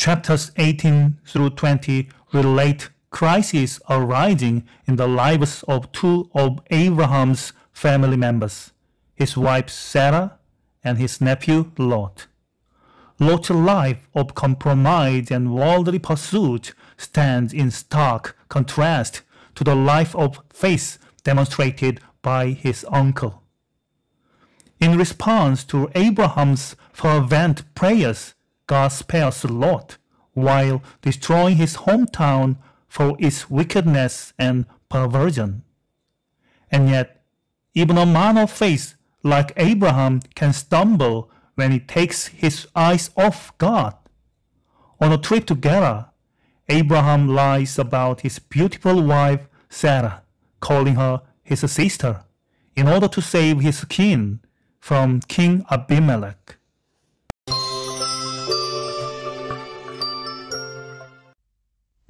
Chapters 18 through 20 relate crises arising in the lives of two of Abraham's family members, his wife Sarah and his nephew Lot. Lot's life of compromise and worldly pursuit stands in stark contrast to the life of faith demonstrated by his uncle. In response to Abraham's fervent prayers, God spares Lot while destroying his hometown for its wickedness and perversion. And yet, even a man of faith like Abraham can stumble when he takes his eyes off God. On a trip to Gerar, Abraham lies about his beautiful wife Sarah, calling her his sister, in order to save his kin from King Abimelech.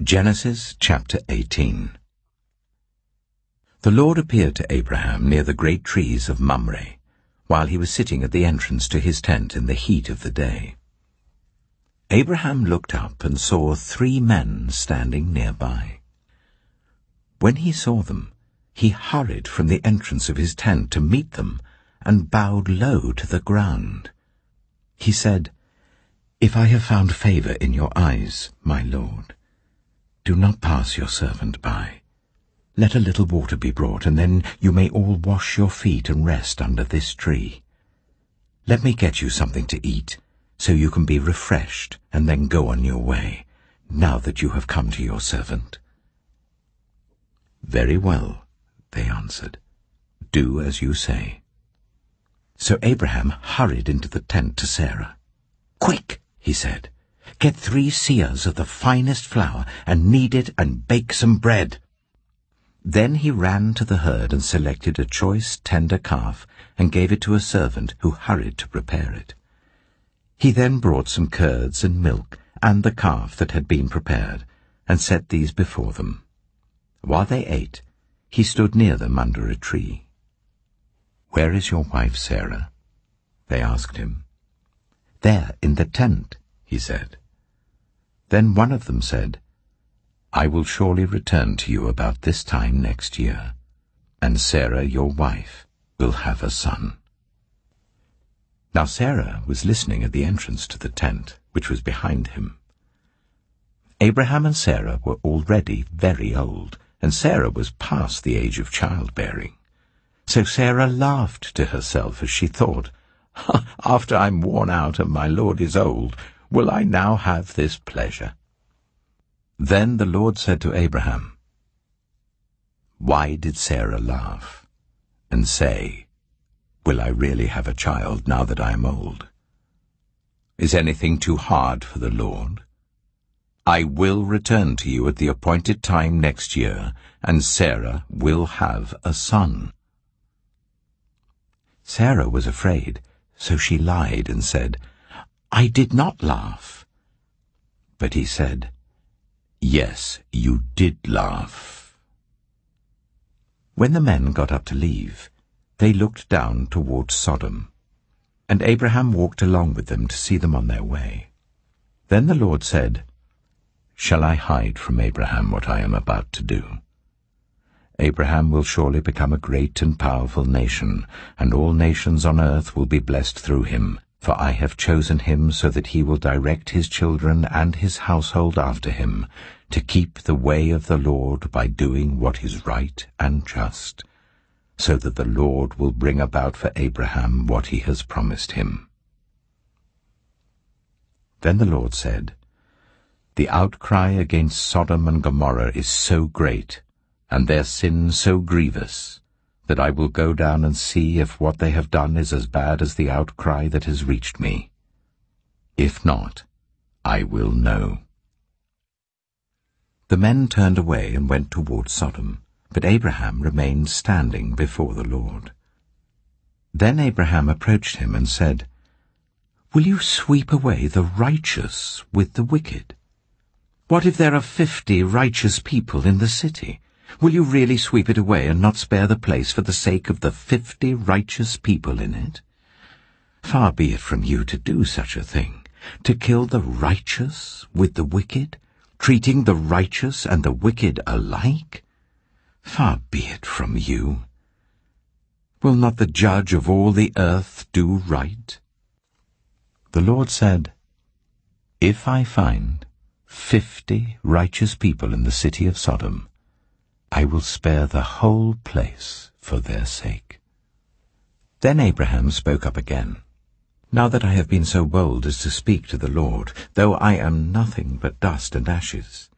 Genesis chapter 18. The Lord appeared to Abraham near the great trees of Mamre, while he was sitting at the entrance to his tent in the heat of the day. Abraham looked up and saw 3 men standing nearby. When he saw them, he hurried from the entrance of his tent to meet them and bowed low to the ground. He said, "If I have found favor in your eyes, my Lord, do not pass your servant by. Let a little water be brought, and then you may all wash your feet and rest under this tree. Let me get you something to eat, so you can be refreshed and then go on your way, now that you have come to your servant." "Very well," they answered. "Do as you say." So Abraham hurried into the tent to Sarah. "Quick," he said, "get 3 seahs of the finest flour and knead it and bake some bread." Then he ran to the herd and selected a choice, tender calf and gave it to a servant who hurried to prepare it. He then brought some curds and milk and the calf that had been prepared and set these before them. While they ate, he stood near them under a tree. "Where is your wife Sarah?" they asked him. "There in the tent," he said. Then one of them said, "I will surely return to you about this time next year, and Sarah, your wife, will have a son." Now Sarah was listening at the entrance to the tent, which was behind him. Abraham and Sarah were already very old, and Sarah was past the age of childbearing. So Sarah laughed to herself as she thought, "After I'm worn out and my Lord is old, will I now have this pleasure?" Then the Lord said to Abraham, "Why did Sarah laugh and say, 'Will I really have a child now that I am old?' Is anything too hard for the Lord? I will return to you at the appointed time next year, and Sarah will have a son." Sarah was afraid, so she lied and said, "I did not laugh." But he said, "Yes, you did laugh." When the men got up to leave, they looked down towards Sodom, and Abraham walked along with them to see them on their way. Then the Lord said, "Shall I hide from Abraham what I am about to do? Abraham will surely become a great and powerful nation, and all nations on earth will be blessed through him, for I have chosen him so that he will direct his children and his household after him, to keep the way of the Lord by doing what is right and just, so that the Lord will bring about for Abraham what he has promised him." Then the Lord said, "The outcry against Sodom and Gomorrah is so great, and their sin so grievous, that I will go down and see if what they have done is as bad as the outcry that has reached me. If not, I will know." The men turned away and went toward Sodom, but Abraham remained standing before the Lord. Then Abraham approached him and said, "Will you sweep away the righteous with the wicked? What if there are 50 righteous people in the city? Will you really sweep it away and not spare the place for the sake of the 50 righteous people in it? Far be it from you to do such a thing. To kill the righteous with the wicked, treating the righteous and the wicked alike? Far be it from you. Will not the judge of all the earth do right? The Lord said, If I find 50 righteous people in the city of Sodom, I will spare the whole place for their sake. Then Abraham spoke up again. Now that I have been so bold as to speak to the Lord, though I am nothing but dust and ashes,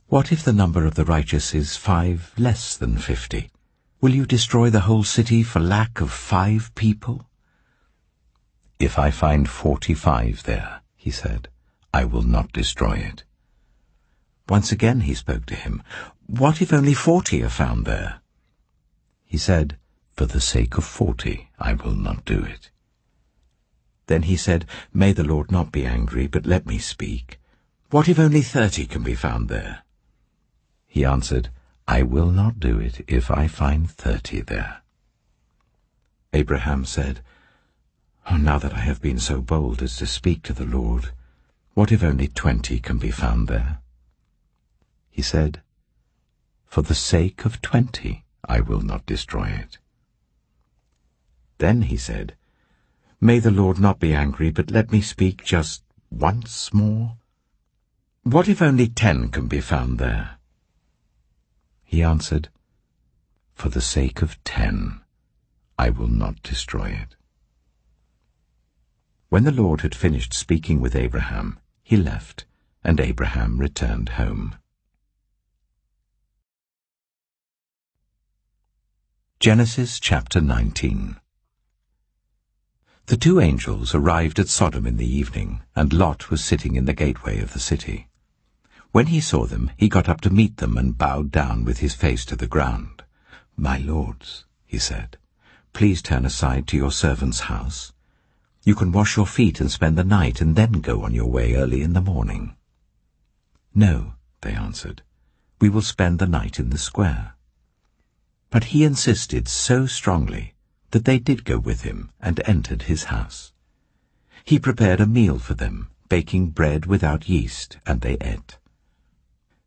what if the number of the righteous is 5 less than 50? Will you destroy the whole city for lack of 5 people? If I find 45 there, he said, I will not destroy it. Once again he spoke to him. What if only 40 are found there? He said, For the sake of 40, I will not do it. Then he said, May the Lord not be angry, but let me speak. What if only 30 can be found there? He answered, I will not do it if I find 30 there. Abraham said, Now that I have been so bold as to speak to the Lord, what if only 20 can be found there? He said, For the sake of 20, I will not destroy it. Then he said, May the Lord not be angry, but let me speak just once more. What if only 10 can be found there? He answered, For the sake of 10, I will not destroy it. When the Lord had finished speaking with Abraham, he left, and Abraham returned home. Genesis chapter 19. The 2 angels arrived at Sodom in the evening, and Lot was sitting in the gateway of the city. When he saw them, he got up to meet them and bowed down with his face to the ground. My lords, he said, please turn aside to your servant's house. You can wash your feet and spend the night, and then go on your way early in the morning. No, they answered, we will spend the night in the square. But he insisted so strongly that they did go with him and entered his house. He prepared a meal for them, baking bread without yeast, and they ate.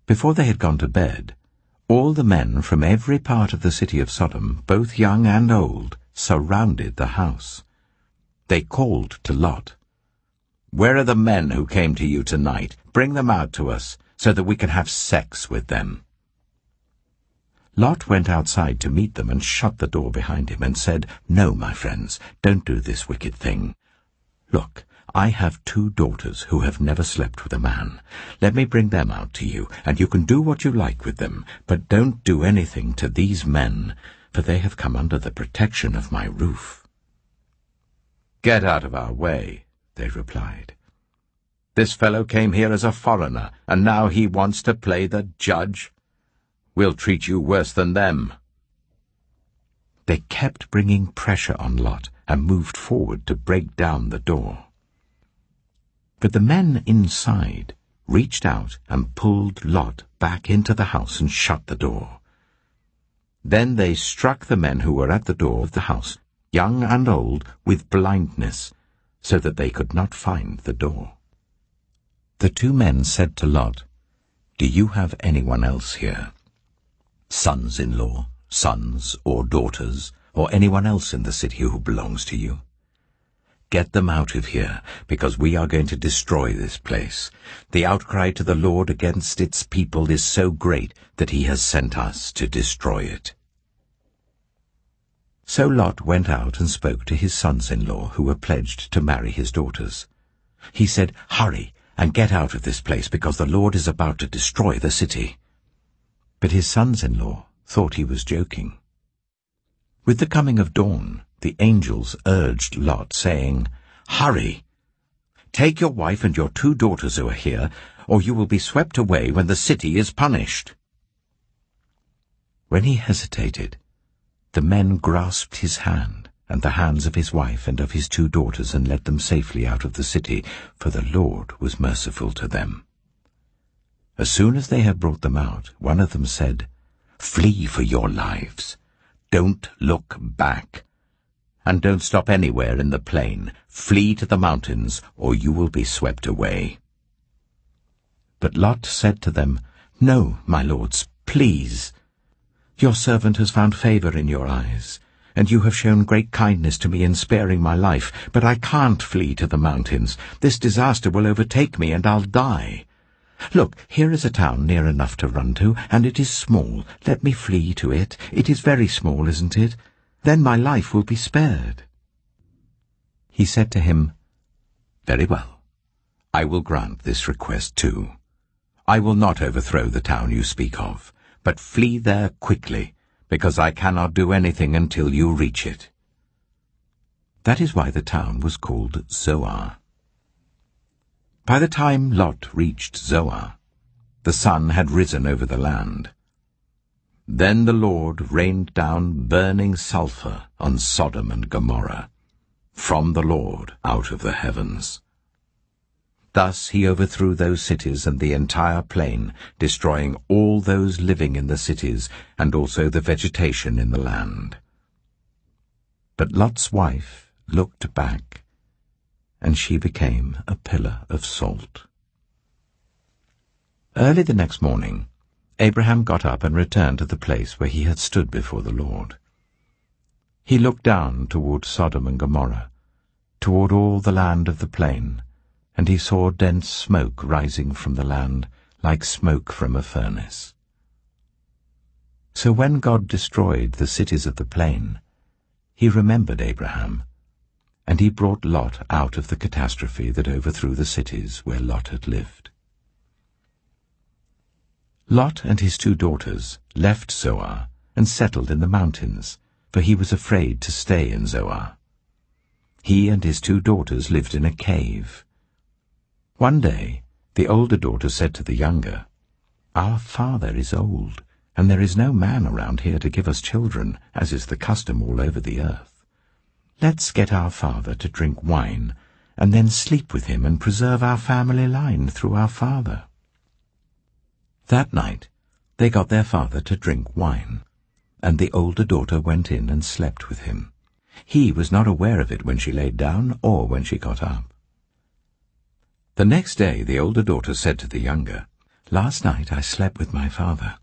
Before they had gone to bed, all the men from every part of the city of Sodom, both young and old, surrounded the house. They called to Lot, Where are the men who came to you tonight? Bring them out to us, so that we can have sex with them. Lot went outside to meet them and shut the door behind him and said, No, my friends, don't do this wicked thing. Look, I have 2 daughters who have never slept with a man. Let me bring them out to you, and you can do what you like with them, but don't do anything to these men, for they have come under the protection of my roof. Get out of our way, they replied. This fellow came here as a foreigner, and now he wants to play the judge. We'll treat you worse than them. They kept bringing pressure on Lot and moved forward to break down the door. But the men inside reached out and pulled Lot back into the house and shut the door. Then they struck the men who were at the door of the house, young and old, with blindness, so that they could not find the door. The 2 men said to Lot, Do you have anyone else here? Sons-in-law, sons or daughters, or anyone else in the city who belongs to you? Get them out of here, because we are going to destroy this place. The outcry to the Lord against its people is so great that he has sent us to destroy it. So Lot went out and spoke to his sons-in-law who were pledged to marry his daughters. He said, Hurry and get out of this place, because the Lord is about to destroy the city. But his sons-in-law thought he was joking. With the coming of dawn, the angels urged Lot, saying, Hurry! Take your wife and your 2 daughters who are here, or you will be swept away when the city is punished. When he hesitated, the men grasped his hand and the hands of his wife and of his 2 daughters and led them safely out of the city, for the Lord was merciful to them. As soon as they had brought them out, one of them said, Flee for your lives. Don't look back. and don't stop anywhere in the plain. Flee to the mountains, or you will be swept away." But Lot said to them, "No, my lords, please. Your servant has found favor in your eyes, and you have shown great kindness to me in sparing my life, but I can't flee to the mountains. This disaster will overtake me, and I'll die. Look, here is a town near enough to run to, and it is small. Let me flee to it. It is very small, isn't it? Then my life will be spared." He said to him, "Very well. I will grant this request too. I will not overthrow the town you speak of, but flee there quickly, because I cannot do anything until you reach it." That is why the town was called Zoar. By the time Lot reached Zoar, the sun had risen over the land. Then the Lord rained down burning sulphur on Sodom and Gomorrah, from the Lord out of the heavens. Thus he overthrew those cities and the entire plain, destroying all those living in the cities and also the vegetation in the land. But Lot's wife looked back, and she became a pillar of salt. Early the next morning, Abraham got up and returned to the place where he had stood before the Lord. He looked down toward Sodom and Gomorrah, toward all the land of the plain, and he saw dense smoke rising from the land, like smoke from a furnace. So when God destroyed the cities of the plain, he remembered Abraham, and he brought Lot out of the catastrophe that overthrew the cities where Lot had lived. Lot and his 2 daughters left Zoar and settled in the mountains, for he was afraid to stay in Zoar. He and his 2 daughters lived in a cave. One day the older daughter said to the younger, "Our father is old, and there is no man around here to give us children, as is the custom all over the earth. Let's get our father to drink wine, and then sleep with him and preserve our family line through our father." That night they got their father to drink wine, and the older daughter went in and slept with him. He was not aware of it when she laid down or when she got up. The next day the older daughter said to the younger, "Last night I slept with my father.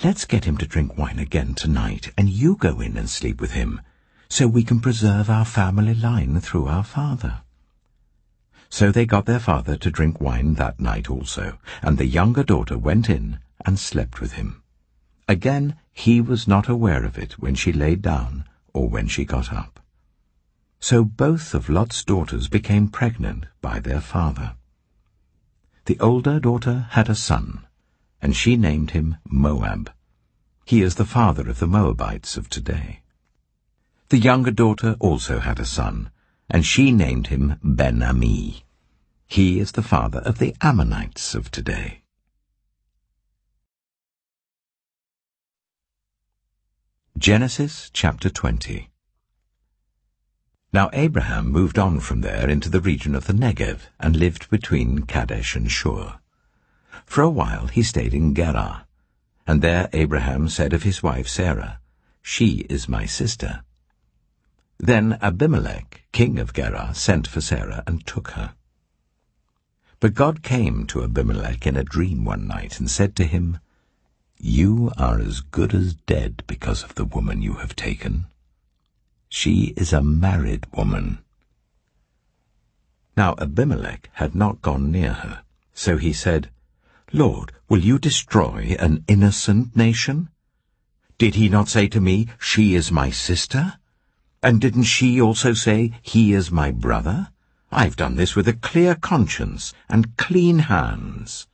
Let's get him to drink wine again tonight, and you go in and sleep with him, so we can preserve our family line through our father." So they got their father to drink wine that night also, and the younger daughter went in and slept with him. Again he was not aware of it when she laid down or when she got up. So both of Lot's daughters became pregnant by their father. The older daughter had a son, and she named him Moab. He is the father of the Moabites of today. The younger daughter also had a son, and she named him Ben-Ami. He is the father of the Ammonites of today. Genesis chapter 20. Now Abraham moved on from there into the region of the Negev and lived between Kadesh and Shur. For a while he stayed in Gerar, and there Abraham said of his wife Sarah, "She is my sister." Then Abimelech, king of Gerar, sent for Sarah and took her. But God came to Abimelech in a dream one night and said to him, "You are as good as dead because of the woman you have taken. She is a married woman." Now Abimelech had not gone near her, so he said, "Lord, will you destroy an innocent nation? Did he not say to me, 'She is my sister'? And didn't she also say, 'He is my brother'? I've done this with a clear conscience and clean hands."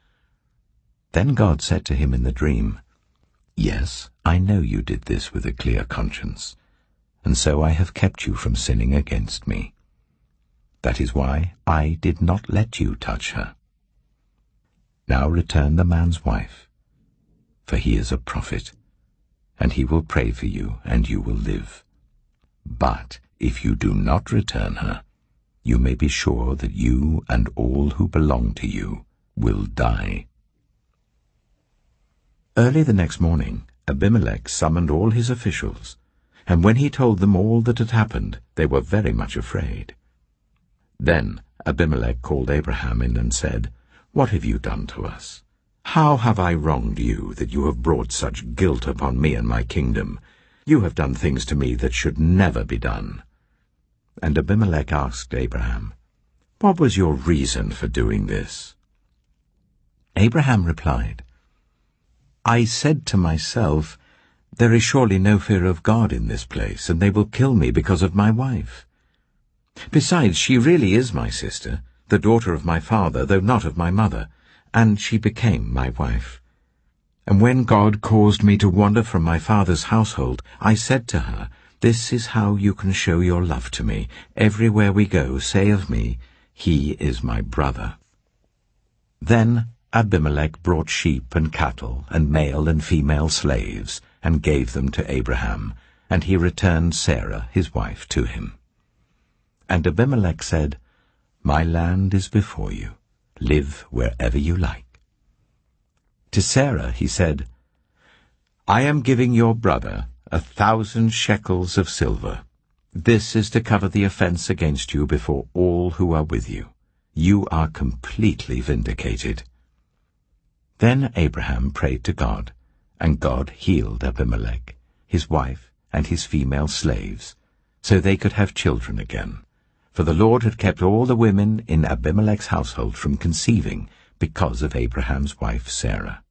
Then God said to him in the dream, "Yes, I know you did this with a clear conscience, and so I have kept you from sinning against me. That is why I did not let you touch her. Now return the man's wife, for he is a prophet, and he will pray for you, and you will live. But if you do not return her, you may be sure that you and all who belong to you will die." Early the next morning, Abimelech summoned all his officials. And when he told them all that had happened, they were very much afraid. Then Abimelech called Abraham in and said, "What have you done to us? How have I wronged you, that you have brought such guilt upon me and my kingdom? You have done things to me that should never be done." And Abimelech asked Abraham, "What was your reason for doing this?" Abraham replied, "I said to myself, there is surely no fear of God in this place, and they will kill me because of my wife. Besides, she really is my sister, the daughter of my father, though not of my mother, and she became my wife. And when God caused me to wander from my father's household, I said to her, 'This is how you can show your love to me. Everywhere we go, say of me, he is my brother.'" Then Abimelech brought sheep and cattle and male and female slaves, and gave them to Abraham, and he returned Sarah his wife to him. And Abimelech said, "My land is before you. Live wherever you like." To Sarah he said, "I am giving your brother 1,000 shekels of silver. This is to cover the offense against you before all who are with you. You are completely vindicated." Then Abraham prayed to God, and God healed Abimelech, his wife, and his female slaves, so they could have children again. For the Lord had kept all the women in Abimelech's household from conceiving because of Abraham's wife Sarah.